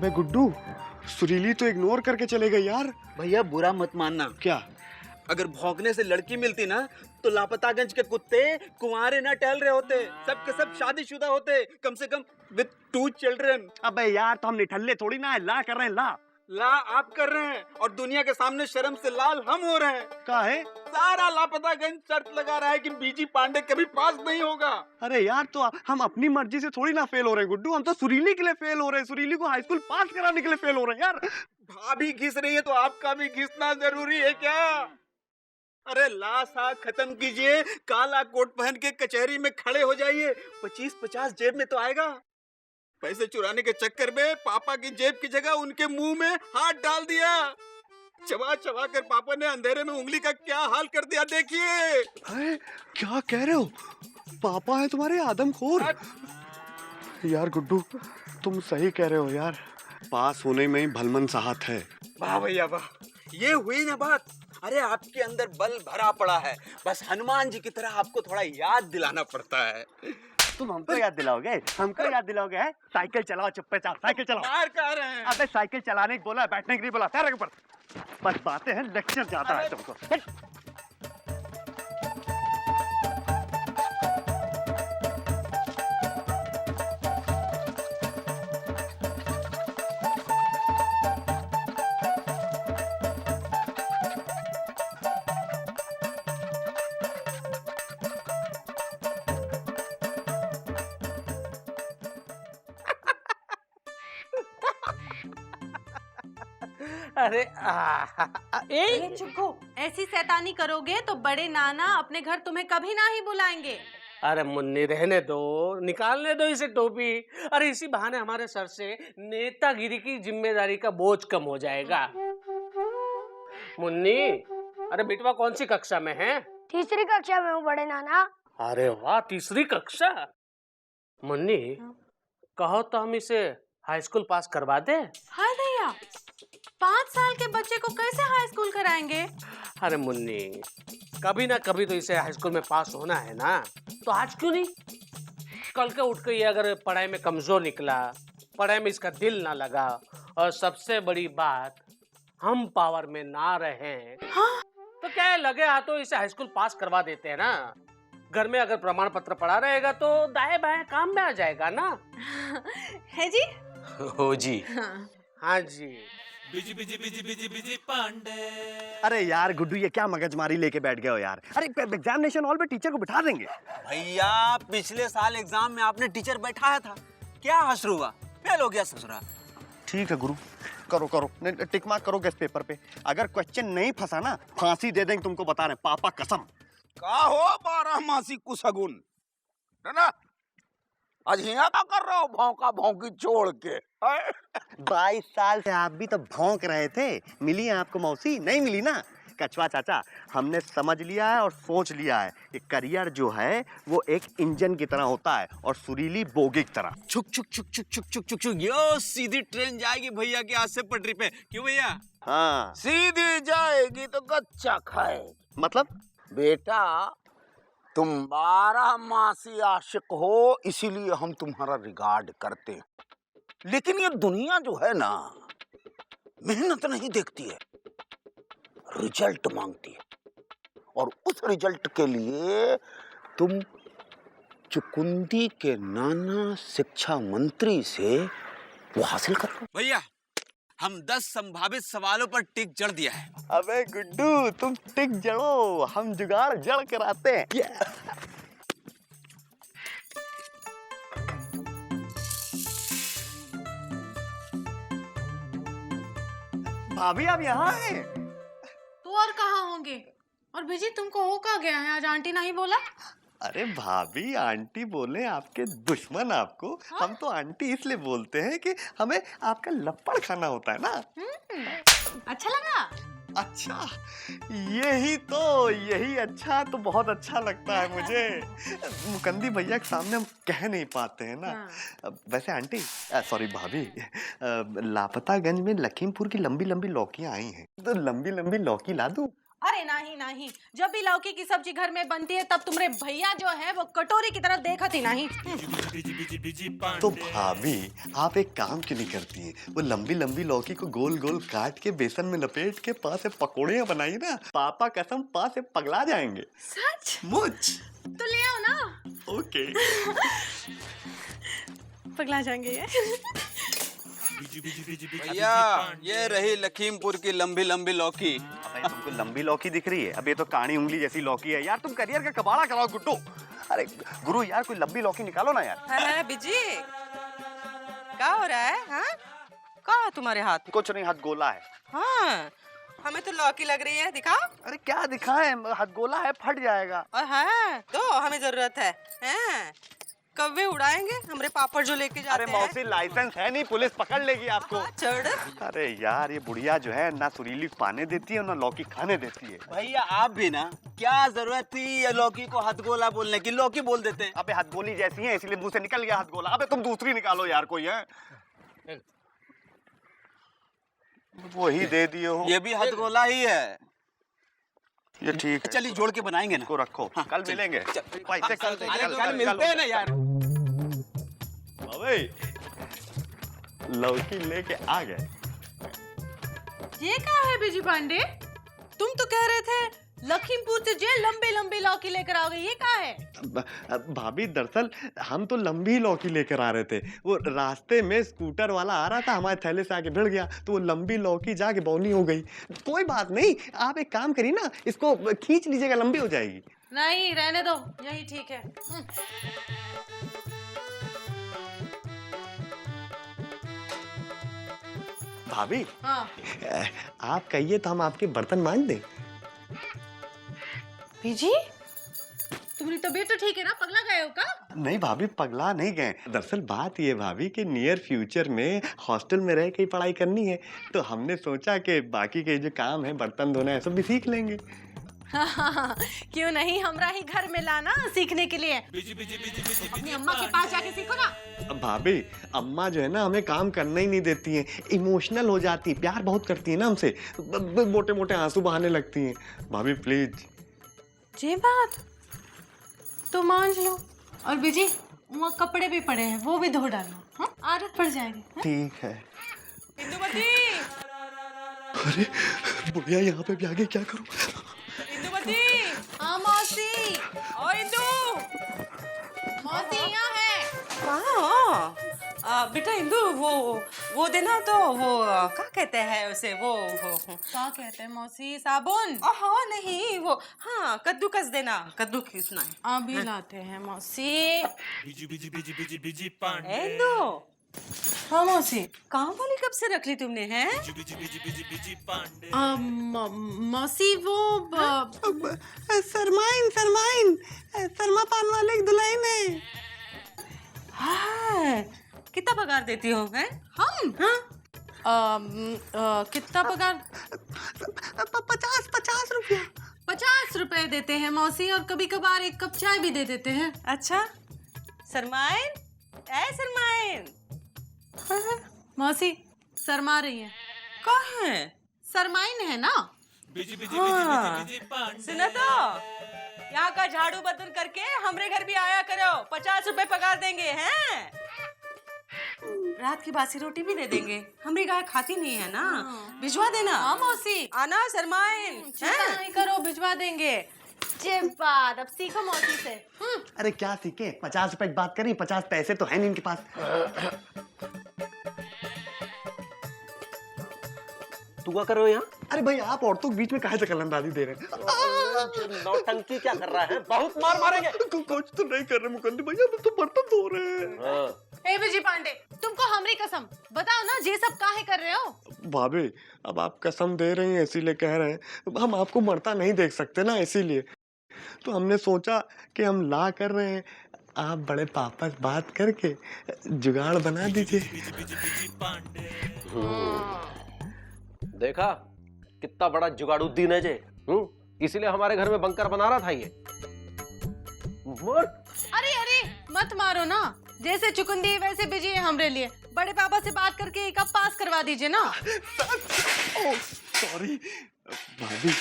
अबे गुड्डू, सुरीली तो इग्नोर करके चले गए यार। भैया बुरा मत मानना। क्या? अगर भौंकने से लड़की मिलती ना तो लापतागंज के कुत्ते कुंवारे ना टहल रहे होते, सब के सब शादीशुदा होते, कम से कम विद 2 चिल्ड्रन। अबे यार तो हम निठल्ले थोड़ी ना है, ला कर रहे हैं, ला आप कर रहे हैं और दुनिया के सामने शर्म से लाल हम हो रहे हैं। का है? सारा लापतागंज शर्त लगा रहा है कि बीजी पांडे कभी पास नहीं होगा। अरे यार तो हम अपनी मर्जी से थोड़ी ना फेल हो रहे हैं गुड्डू, हम तो सुरीली के लिए फेल हो रहे हैं, सुरीली को हाई स्कूल पास कराने के लिए फेल हो रहे हैं यार। भाभी घिस रही है तो आपका भी घिसना जरूरी है क्या? अरे लाशा खत्म कीजिए, काला कोट पहन के कचहरी में खड़े हो जाइए, 25-50 जेब में तो आएगा। पैसे चुराने के चक्कर में पापा की जेब की जगह उनके मुंह में हाथ डाल दिया। चबा चबा कर पापा ने अंधेरे में उंगली का क्या हाल कर दिया देखिए। क्या कह रहे हो? पापा है तुम्हारे आदमखोर? यार गुड्डू तुम सही कह रहे हो यार, पास होने में ही भलमन साहत है। वाह भैया वाह, ये हुई ना बात। अरे आपके अंदर बल भरा पड़ा है, बस हनुमान जी की तरह आपको थोड़ा याद दिलाना पड़ता है। तुम हमको याद दिलाओगे? हमको याद दिलाओगे? साइकिल चलाओ, चुप्पे चाप साइकिल चलाओ। मार कह रहे हैं? अबे साइकिल चलाने की बोला, बैठने की नहीं बोला। पैर ऊपर, बस बातें हैं, लेक्चर ज्यादा है तुमको। अरे ए चुप्पो, ऐसी शैतानी करोगे तो बड़े नाना अपने घर तुम्हें कभी ना ही बुलाएंगे। अरे मुन्नी रहने दो, निकालने दो इसे टोपी। अरे इसी बहाने हमारे सर से नेतागिरी की जिम्मेदारी का बोझ कम हो जाएगा। मुन्नी, अरे बेटवा कौन सी कक्षा में है? तीसरी कक्षा में हूँ बड़े नाना। अरे वाह, तीसरी कक्षा। मुन्नी कहो तो हम इसे हाई स्कूल पास करवा दे। हाय भैया, 5 साल के बच्चे को कैसे हाई स्कूल कराएंगे? अरे मुन्नी, कभी ना कभी तो इसे हाई स्कूल में पास होना है ना, तो आज क्यों नहीं? कल के उठ के ये अगर पढ़ाई में कमजोर निकला, पढ़ाई में इसका दिल ना लगा, और सबसे बड़ी बात हम पावर में ना रहे, हाँ? तो क्या है, लगे हाथों इसे हाई स्कूल पास करवा देते हैं ना। घर में अगर प्रमाण पत्र पड़ा रहेगा तो दाएं बाएं काम में आ जाएगा ना। है जी? हो जी। हाँ जी। Busy busy busy busy busy Pandey. अरे यार गुड्डू, ये क्या मगजमारी लेके बैठ गए हो यार? अरे एग्जामिनेशन हॉल में टीचर को बिठा देंगे। भैया पिछले साल एग्जाम में आपने टीचर बैठाया था, क्या हश्र हुआ? फेल हो गया ससुरा। ठीक है गुरु, करो करो, टिक मार्क करो गेस्ट पेपर पे। अगर क्वेश्चन नहीं फंसा ना, फांसी दे देंगे तुमको, बता रहे हैं, पापा कसम। का हो 12 मासी कुसगुन, है ना? आज यहाँ क्या कर रहे हो भौंका भौंकी छोड़ के? 22 साल से आप भी तो भौंक रहे थे। मिली है आपको मौसी? नहीं मिली ना। कछुआ चाचा, हमने समझ लिया है और सोच लिया है कि करियर जो है वो एक इंजन की तरह होता है और सुरीली बोगी की तरह। छुक छुक छुक छुक छुक छुक छुक छुक, यो सीधी ट्रेन जाएगी भैया के आज से पटरी पे। क्यों भैया? हाँ। सीधी जाएगी तो कच्चा खाएगी। मतलब? बेटा तुम 12 मासी आशिक हो, इसीलिए हम तुम्हारा रिगार्ड करते हैं। लेकिन ये दुनिया जो है ना, मेहनत नहीं देखती है, रिजल्ट मांगती है। और उस रिजल्ट के लिए तुम चुकुंदी के नाना शिक्षा मंत्री से वो हासिल कर लो। भैया हम 10 संभावित सवालों पर टिक जड़ दिया है। अबे गुड्डू तुम टिक जड़ो, हम जुगाड़ जड़ कर आते हैं। भाभी आप यहाँ हैं? तो और कहाँ होंगे? और बीजी तुमको हो कहाँ गया है? आज आंटी नहीं बोला? अरे भाभी, आंटी बोले आपके दुश्मन आपको। हाँ? हम तो आंटी इसलिए बोलते हैं कि हमें आपका लप्पड़ खाना होता है ना। अच्छा लगा? अच्छा, यही अच्छा तो बहुत अच्छा लगता है मुझे। मुकंदी भैया के सामने हम कह नहीं पाते हैं ना। हाँ। वैसे आंटी, सॉरी भाभी, लापतागंज में लखीमपुर की लंबी लंबी लौकियां आई हैं, तो लंबी लंबी लौकी ला दूं? अरे नहीं नहीं, जब भी लौकी की सब्जी घर में बनती है तब तुम्हारे भैया जो है वो कटोरी की तरफ देखत ही नहीं। तो भाभी आप एक काम क्यों नहीं करती हैं? वो लंबी लंबी लौकी को गोल गोल काट के बेसन में लपेट के पास से पकौड़ियाँ बनाई ना, पापा कसम पास से पगला जाएंगे। सच? मुझ तो ले आओ ना। ओके। पगला जाएंगे ये। भैया ये रही लखीमपुर की लंबी लंबी लौकी। अबे तुमको लंबी लौकी दिख रही है? अब ये तो कानी उंगली जैसी लौकी है यार। तुम करियर का कबाड़ा कराओ गुड्डू। अरे गुरु यार कोई लंबी लौकी निकालो ना यार। है बिजी, क्या हो रहा है? हाँ, क्या तुम्हारे हाथ में? कुछ नहीं, हाथ गोला है। हाँ, हमें तो लौकी लग रही है, दिखाओ। अरे क्या दिखाएं, हाथ गोला है, फट जाएगा। और है तो हमें जरूरत है। हैं? कौवे उड़ाएंगे हमारे पापड़ जो लेके जाते अरे हैं। मौसी लाइसेंस है नहीं, पुलिस पकड़ लेगी आपको। हाँ, चढ़। अरे यार ये बुढ़िया जो है ना सुरीली पाने देती है ना लौकी खाने देती है। भैया आप भी ना, क्या जरूरत थी ये लौकी को हथगोला बोलने की? लौकी बोल देते। अबे हथगोली जैसी है इसलिए मुंह से निकल गया हथगोला। अबे तुम दूसरी निकालो यार, कोई है वही दे दिए हो। ये भी हथगोला ही है। ये ठीक है, चलिए जोड़ के बनाएंगे ना। इसको रखो। कल मिलेंगे पैसे, कल कल मिलते हैं ना यार। अबे लौकी लेके आ गए। ये क्या है बिजी पांडे? तुम तो कह रहे थे लखीमपुर से जे लंबे लंबे लौकी लेकर आओगे, ये क्या है? भाभी दरअसल हम तो लंबी लौकी लेकर आ रहे थे। वो रास्ते में स्कूटर वाला आ रहा था, हमारे थैले से आके भिड़ गया तो वो लंबी लौकी जाके बौनी हो गई। कोई बात नहीं, आप एक काम करिए ना, इसको खींच लीजिएगा, लंबी हो जाएगी। नहीं रहने दो, यही ठीक है। भाभी हाँ आप कहिए तो हम आपके बर्तन मांज दें। बिजी, तुम्हारी तबीयत तो ठीक है ना? पगला गए हो का? नहीं भाभी पगला नहीं गए। दरअसल बात ये भाभी कि नियर फ्यूचर में हॉस्टल में रह के ही पढ़ाई करनी है, तो हमने सोचा कि बाकी के जो काम है बर्तन धोना है सब भी सीख लेंगे। क्यों नहीं, हमरा ही घर में लाना सीखने के लिए। अपनी अम्मा के पास जाके सीखो ना। अब भाभी अम्मा जो है ना हमें काम करना ही नहीं देती हैं, इमोशनल हो जाती, प्यार बहुत करती है ना हमसे, मोटे मोटे आंसू बहाने लगती हैं। भाभी प्लीज। ये बात तो मान लो। और बिजी वो कपड़े भी पड़े हैं, वो भी धो डालो। हाँ, आदत पड़ जाएगी। ठीक है। इंदुमती, अरे बुढ़िया यहाँ पे भी आगे क्या करूँ? इंदुमती, हाँ मौसी। ओ इंदु, मौसी यहाँ है। कहाँ? बेटा इंदु, वो देना तो वो क्या कहते हैं उसे, वो क्या कहते हैं मौसी? साबुन? ओहो नहीं, वो हाँ कद्दूकस देना, कद्दू खींचना है। अभी लाते हैं मौसी। इंदु, हाँ मौसी। काम वाली कब से रख ली तुमने? हैं? मौसी वो सरमाइन शर्मा पान वाले की दुल्हन है। हाँ, कितना पगार देती हो? हैं? हम? हाँ? कितना पगार? 50 रुपया। 50 रुपए देते हैं मौसी, और कभी कभार एक कप चाय भी दे देते हैं। अच्छा, सरमाइन, ए सरमाइन। मौसी शर्मा रही है। कहाँ है? सरमाइन है ना? हाँ, सुना तो, यहाँ का झाड़ू बर्तन करके हमरे घर भी आया करो, 50 रुपए पगार देंगे। हैं? रात की बासी रोटी भी दे देंगे, हमारी गाय खाती नहीं है ना। भिजवा देना। हाँ मौसी। आना सरमाइन। चिंता नहीं करो, भिजवा देंगे। जे बात, अब सीखो मौसी से। अरे क्या सीखे, 50 रुपए की बात करी, 50 पैसे तो है नहीं इनके पास। तू क्या कर रहे हो यहाँ? अरे भाई आप औरतों के बीच में काहे से कलंदाजी दे रहे हैं? नौटंकी क्या कर रहा है? बहुत मार मारेंगे। कुछ तो नहीं कर रहे मुकंदी भैया, हम तो बर्तन धो रहे हैं। ए विजय पांडे, तुमको हमरी कसम बताओ ना, ये सब काहे कर रहे हो? भाभी अब आप कसम दे रही हैं इसीलिए कह रहे हैं, हम आपको मरता नहीं देख सकते ना, इसीलिए तो हमने सोचा कि हम ला कर रहे हैं, आप बड़े पापा से बात करके जुगाड़ बना दीजिए। देखा कितना बड़ा जुगाड़ुद्दीन है जे। इसीलिए हमारे घर में बंकर बना रहा था ये। अरे अरे मत मारो ना, जैसे चुकुंदी वैसे बिजी है हमरे लिए। बड़े पापा से बात करके एक कप पास करवा दीजिए ना। सॉरी भाभी,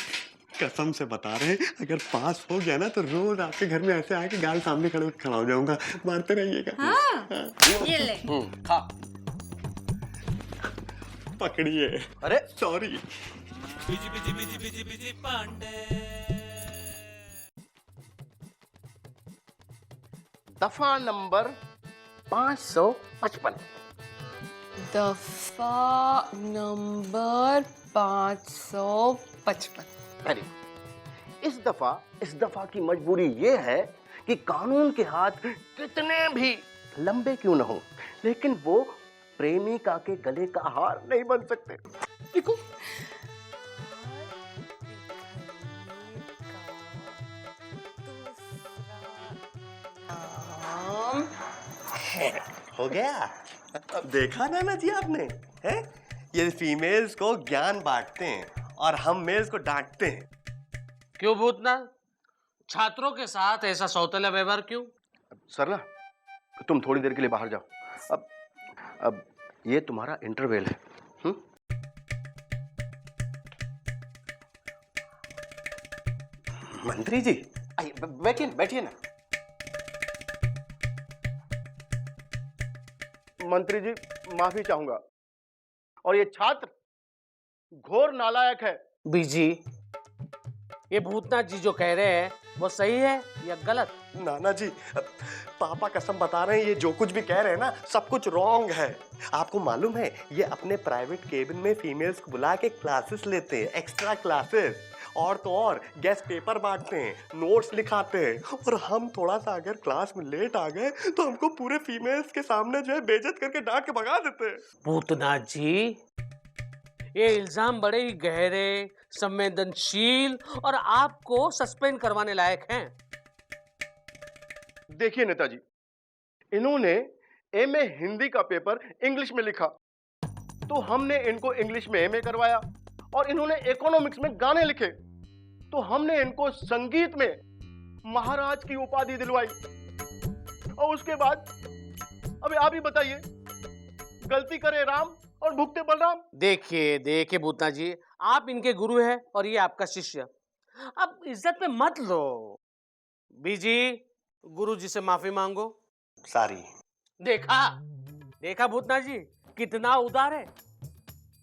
कसम से बता रहे हैं, अगर पास हो गया ना तो रोज आपके घर में ऐसे आके गाल सामने खड़ा हो जाऊंगा। मारते रहिएगा। हाँ, ये ले। खा। पकड़िए। अरे sorry. Busy busy busy busy busy Pandey. दफा नंबर 555। दफा नंबर 555। Very good. इस दफा की मजबूरी ये है कि कानून के हाथ कितने भी लंबे क्यों न हो, लेकिन वो प्रेमिका के गले का हार नहीं बन सकते। देखो हो गया। अब देखा ना जी आपने, हैं? ये फीमेल्स को ज्ञान बांटते हैं और हम मेल्स को डांटते हैं। क्यों भूतनाथ? छात्रों के साथ ऐसा सौतेला व्यवहार क्यों? सरला, तुम थोड़ी देर के लिए बाहर जाओ। अब ये तुम्हारा इंटरवल है। मंत्री जी, आइए, बैठिए ना। मंत्री जी, माफी चाहूंगा, और ये छात्र घोर नालायक है। बीजी, ये भूतनाथ जी जो कह रहे हैं वो सही है या गलत? नाना जी, पापा कसम बता रहे हैं, ये जो कुछ भी कह रहे हैं ना, सब कुछ रॉन्ग है। आपको मालूम है, ये अपने प्राइवेट केबिन में फीमेल्स को बुला के क्लासेस लेते हैं, एक्स्ट्रा क्लासेस। और तो और गेस्ट पेपर बांटते हैं, नोट्स लिखाते हैं, और हम थोड़ा सा अगर क्लास में लेट आ गए तो हमको पूरे फीमेल्स के सामने जो है बेइज्जत करके डांट के भगा देते हैं। भूतनाथ जी, ये इल्जाम बड़े ही गहरे, संवेदनशील और आपको सस्पेंड करवाने लायक हैं। देखिए नेताजी, इन्होंने एमए हिंदी का पेपर इंग्लिश में लिखा, तो हमने इनको इंग्लिश में एमए करवाया, और इन्होंने इकोनॉमिक्स में गाने लिखे, तो हमने इनको संगीत में महाराज की उपाधि दिलवाई। और उसके बाद अभी आप ही बताइए, गलती करे राम और भुगते बलराम। देखिए भूतनाथ जी, आप इनके गुरु हैं और ये आपका शिष्य। अब इज्जत पे मत लो। बीजी, गुरु जी से माफी मांगो। सारी। देखा भूतनाथ जी कितना उदार है।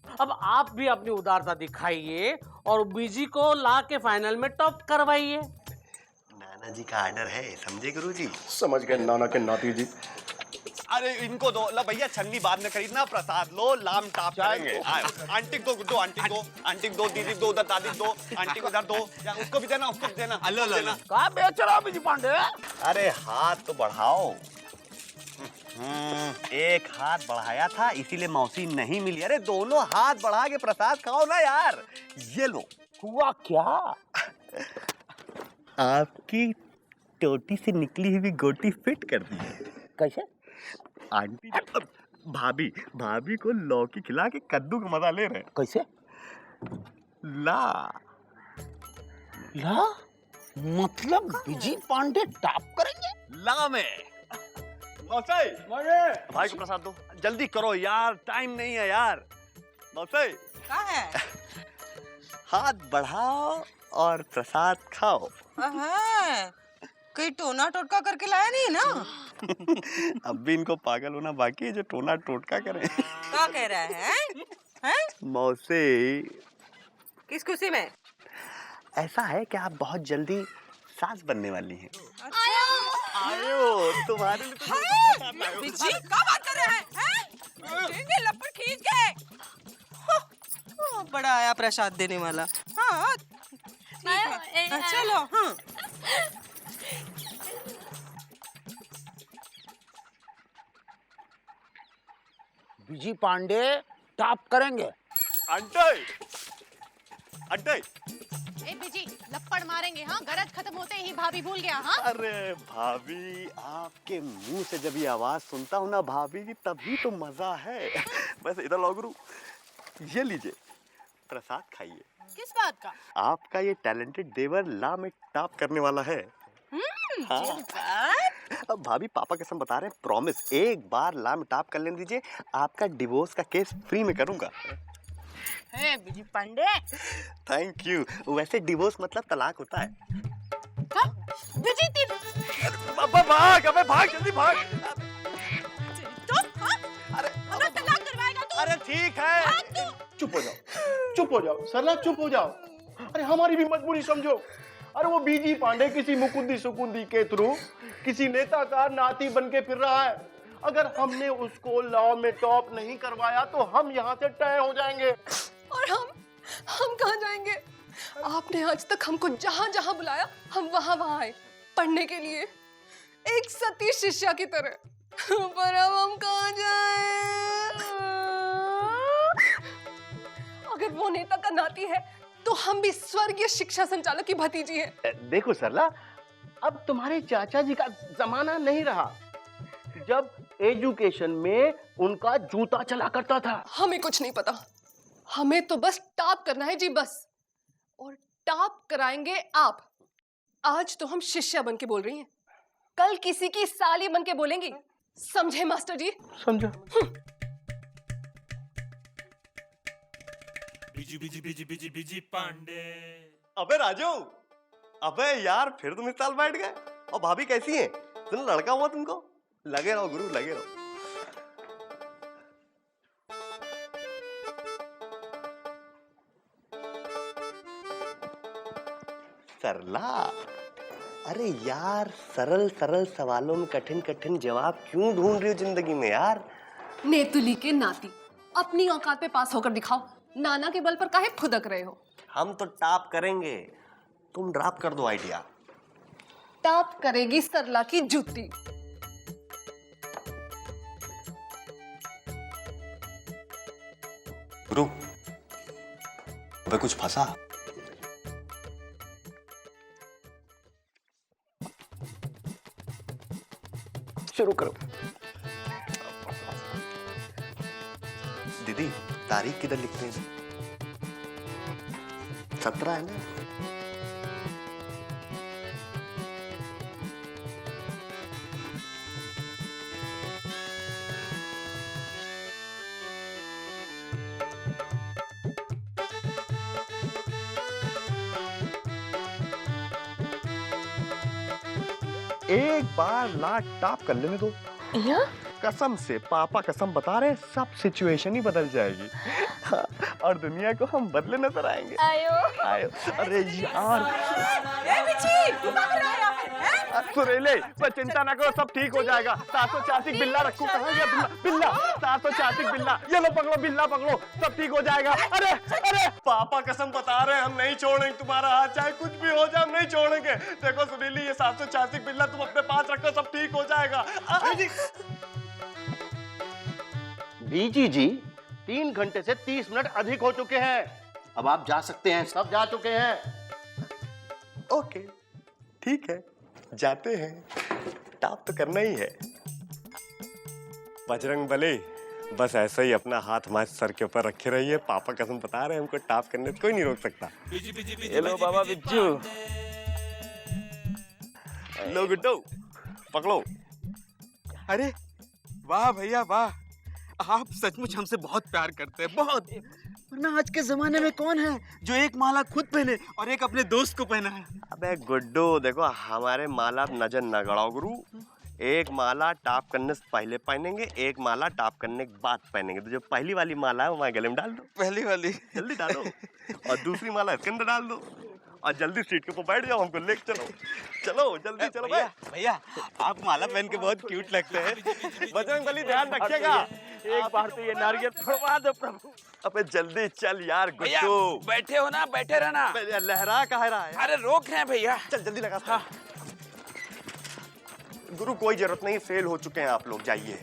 अब आप भी अपनी उदारता दिखाइए और बीजी को ला के फाइनल में टॉप करवाइए। नाना जी का ऑर्डर है, समझे गुरुजी? समझ गए नाना के नाती जी। अरे इनको दो, ला भैया छन्नी बाद में खरीदना, प्रसाद लो, लाम टाप करेंगे। आंटी को दो, आंटी दो, दीदी दो, उधर दादी दो, आंटी को उधर दो, या उसको भी देना, उसको भी देना। अल्लाह कहाँ बेच रहा बिजी पांडे? अरे हाथ तो बढ़ाओ। एक हाथ बढ़ाया था इसीलिए मौसी नहीं मिली। अरे दोनों हाथ बढ़ा के प्रसाद खाओ ना यार। ये लो। हुआ क्या? आपकी टोटी से निकली हुई गोटी फिट कर दी है। कैसे? आंटी भाभी को लौकी खिला के कद्दू का मजा ले रहे हैं। कैसे? ला मतलब बिजी पांडे टॉप करेंगे? ला में मौसी, भाई को प्रसाद दो, जल्दी करो यार, टाइम नहीं है यार। मौसी, क्या है? हाथ बढ़ाओ और प्रसाद खाओ। कहीं टोना टोटका करके लाया नहीं ना? अब भी इनको पागल होना बाकी है जो टोना टोटका करे। क्या कह रहा है? हैं? मौसी, किस खुशी में? ऐसा है कि आप बहुत जल्दी सास बनने वाली हैं। आयो, तुम्हारे लिए तो बिजी, क्या बात कर रहे हैं? देंगे लपड़ खींच के। बड़ा आया प्रसाद देने वाला। हाँ, ठीक है। चलो, हाँ। बिजी पांडे टॉप करेंगे। अंटे ए बिजी, लपड़ मारेंगे। हाँ, गरज खत्म होते ही भाभी भूल गया। हाँ, अरे भाभी, आपके मुंह से जब ये आवाज सुनता हूँ ना भाभी की, तभी तो मजा है। वैसे इधर लो गुरु, ये लीजिए प्रसाद खाइए। किस बात का? आपका ये टैलेंटेड देवर ला में टॉप करने वाला है। हाँ। अब भाभी पापा कसम बता रहे हैं, प्रॉमिस, एक बार ला में टॉप कर लेने दीजिए, आपका डिवोर्स का केस फ्री में करूंगा। है बिजी पांडे। Thank you. वैसे डिवोर्स मतलब तलाक होता है। बिजी तीन अबे भाग जल्दी भाग। तो अरे हमरा तलाक करवाएगा तू? अरे ठीक है। चुप हो जाओ सरला, चुप हो जाओ। अरे हमारी भी मजबूरी समझो। अरे वो बीजी पांडे किसी मुकुंदी सुकुंदी के थ्रू किसी नेता का नाती बन के फिर रहा है। अगर हमने उसको लॉ में टॉप नहीं करवाया तो हम यहाँ से तय हो जाएंगे। और हम कहाँ जाएंगे? आपने आज तक हमको जहाँ जहाँ बुलाया हम वहाँ वहाँ आए पढ़ने के लिए, एक सती शिष्या की तरह। पर अब हम कहाँ जाएं? अगर वो नेता का नाती है तो हम भी स्वर्गीय शिक्षा संचालक की भतीजी हैं। देखो सरला, अब तुम्हारे चाचा जी का जमाना नहीं रहा जब एजुकेशन में उनका जूता चला करता था। हमें कुछ नहीं पता, हमें तो बस टॉप करना है जी, बस। और टॉप कराएंगे आप। आज तो हम शिष्या बन के बोल रही हैं, कल किसी की साली बन के बोलेंगी। समझे मास्टर जी? समझा। Busy busy busy busy busy Pandey. अबे राजू, अबे यार फिर तुम इस साल बैठ गए। और भाभी कैसी है? तुम लड़का हुआ तुमको? लगे रहो गुरु, लगे रहो। सरला, अरे यार सरल सरल सवालों में कठिन कठिन जवाब क्यों ढूंढ रही हो जिंदगी में यार? नेतुली के नाती, अपनी औकात पे पास होकर दिखाओ। नाना के बल पर काहे फुदक रहे हो? हम तो टॉप करेंगे, तुम ड्रॉप कर दो आइडिया। टॉप करेगी सरला की जूती। गुरु, अबे कुछ फंसा? शुरू करो। दीदी तारीख किधर लिखते हैं? 17 है ना? एक बार लाट टॉप कर लेने दो। कसम से पापा कसम बता रहे, सब सिचुएशन ही बदल जाएगी। और दुनिया को हम बदले नजर आएंगे। आयो। अरे यार सुरेले, पर चिंता ना करो, सब ठीक हो जाएगा। 786 बिल्ला रखो। कहाँ गया बिल्ला? 786 बिल्ला, ये लो पकड़ो, बिल्ला पकड़ो, सब ठीक हो जाएगा। अरे अरे पापा कसम बता रहे, हम नहीं छोड़ेंगे तुम्हारा हाथ, चाहे कुछ भी हो जाए हम नहीं छोड़ेंगे। देखो सुनीली, ये 786 बिल्ला तुम अपने पास रखो, सब ठीक हो जाएगा। बीजी जी 3 घंटे से 30 मिनट अधिक हो चुके हैं, अब आप जा सकते हैं। सब जा चुके हैं। ओके ठीक है, जाते हैं। टॉप तो करना ही है। बजरंग बली, बस ऐसे ही अपना हाथ हमारे सर के ऊपर रखे रहिए। पापा कसम बता रहे हैं, हमको टॉप करने से कोई नहीं रोक सकता। हेलो बाबा बिज्जू। लो गुड्डो, पकड़ो। अरे वाह भैया वाह, आप सचमुच हमसे बहुत प्यार करते हैं, बहुत। वरना आज के जमाने में कौन है जो एक माला खुद पहने और एक अपने दोस्त को पहना है? अबे गुड्डो, देखो हमारे माला नजर न गड़ाओ गुरु। एक माला टॉप करने से पहले पहनेंगे, एक माला टॉप करने के बाद पहनेंगे। तो जो पहली वाली माला है वो हमारे गले में डाल दो। पहली वाली जल्दी डालो। और दूसरी माला इसके अंदर डाल दो। और जल्दी सीट के ऊपर बैठ जाओ, हमको लेके चलो। चलो जल्दी चलो। भैया भैया, आप माला पहन के बहुत क्यूट लगते हैं। बजरंगबली ध्यान रखिएगा। एक बार तो ये नारियल फुड़वा दो प्रभु। अबे जल्दी चल यार गुड्डू। बैठे हो ना, बैठे रहना। लहरा कहाँ रहा है? अरे रोक रहे हैं भैया। चल जल्दी लगा। हाँ। गुरु कोई जरूरत नहीं, फेल हो चुके हैं आप लोग, जाइए।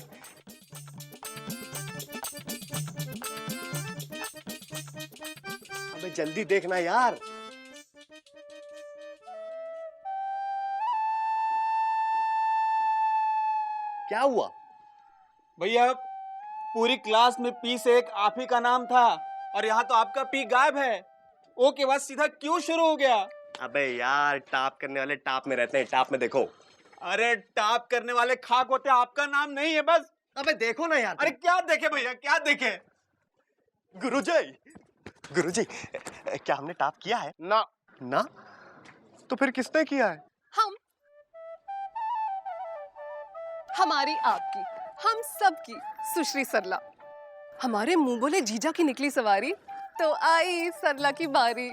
अबे जल्दी देखना यार। क्या हुआ? भैया पूरी क्लास में पी से एक आप ही का नाम था और यहाँ तो आपका पी गायब है। ओ के बाद सीधा क्यों शुरू हो गया? अबे यार, टॉप करने वाले टॉप में रहते हैं, टॉप में देखो। अरे टॉप करने वाले खाक होते हैं, आपका नाम नहीं है बस। अबे देखो ना यार। अरे क्या देखे भैया, क्या देखे? गुरुजी गुरुजी, क्या हमने टॉप किया है? ना। ना? तो फिर किसने किया है? हम। हमारी, आपकी, हम सबकी सुश्री सरला। हमारे मुंह बोले जीजा की निकली सवारी, तो आई सरला की बारी।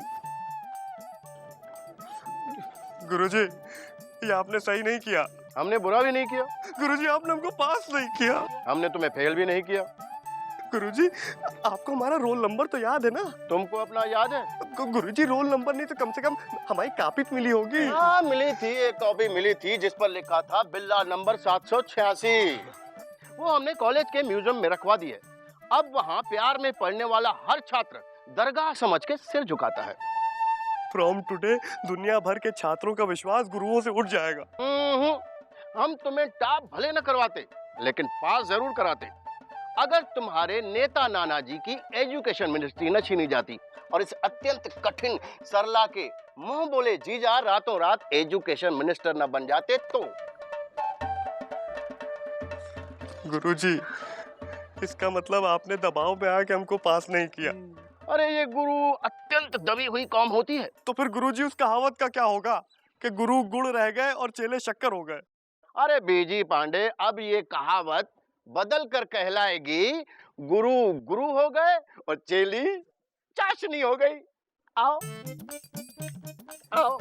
गुरुजी, ये आपने सही नहीं किया। हमने बुरा भी नहीं किया। गुरुजी, आपने हमको पास नहीं किया। हमने तुम्हें फेल भी नहीं किया। गुरुजी, आपको हमारा रोल नंबर तो याद है ना? तुमको अपना याद है? गुरुजी, रोल नंबर नहीं तो कम से कम हमारी कॉपी तो मिली होगी। हाँ मिली थी, एक कॉपी मिली थी जिस पर लिखा था बिल्ला नंबर 786। वो हमने कॉलेज के म्यूजियम में रखवा दी है। अब वहाँ प्यार में पढ़ने वाला हर छात्र दरगाह समझ के सिर झुकाता है। फ्रॉम टुडे दुनिया भर के छात्रों का विश्वास गुरुओं से उठ जाएगा। हम तुम्हें टॉप भले न करवाते, लेकिन पास जरूर कराते। अगर तुम्हारे नेता नानाजी की एजुकेशन मिनिस्ट्री न छीनी जाती और इस अत्यंत कठिन सरला के मुंह बोले जीजा रातों रात एजुकेशन मिनिस्टर न बन जाते तो। गुरुजी, इसका मतलब आपने दबाव में आके हमको पास नहीं किया। अरे ये गुरु अत्यंत दबी हुई कौम होती है। तो फिर गुरुजी, उस कहावत का क्या होगा कि गुरु गुड़ रह गए और चेले शक्कर हो गए? अरे बीजी पांडे, अब ये कहावत बदल कर कहलाएगी, गुरु गुरु हो गए और चेली चाशनी हो गई। आओ आओ।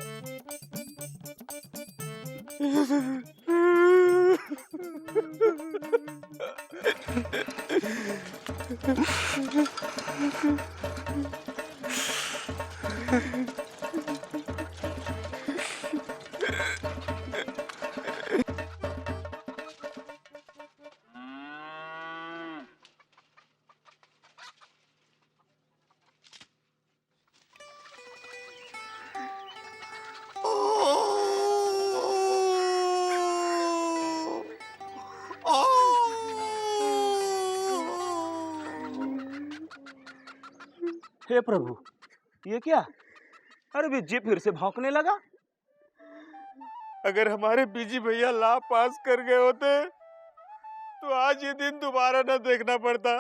हे प्रभु, ये क्या? अरे बिज्जी फिर से भौंकने लगा। अगर हमारे बीजी भैया ला पास कर गए होते तो आज ये दिन दोबारा न देखना पड़ता।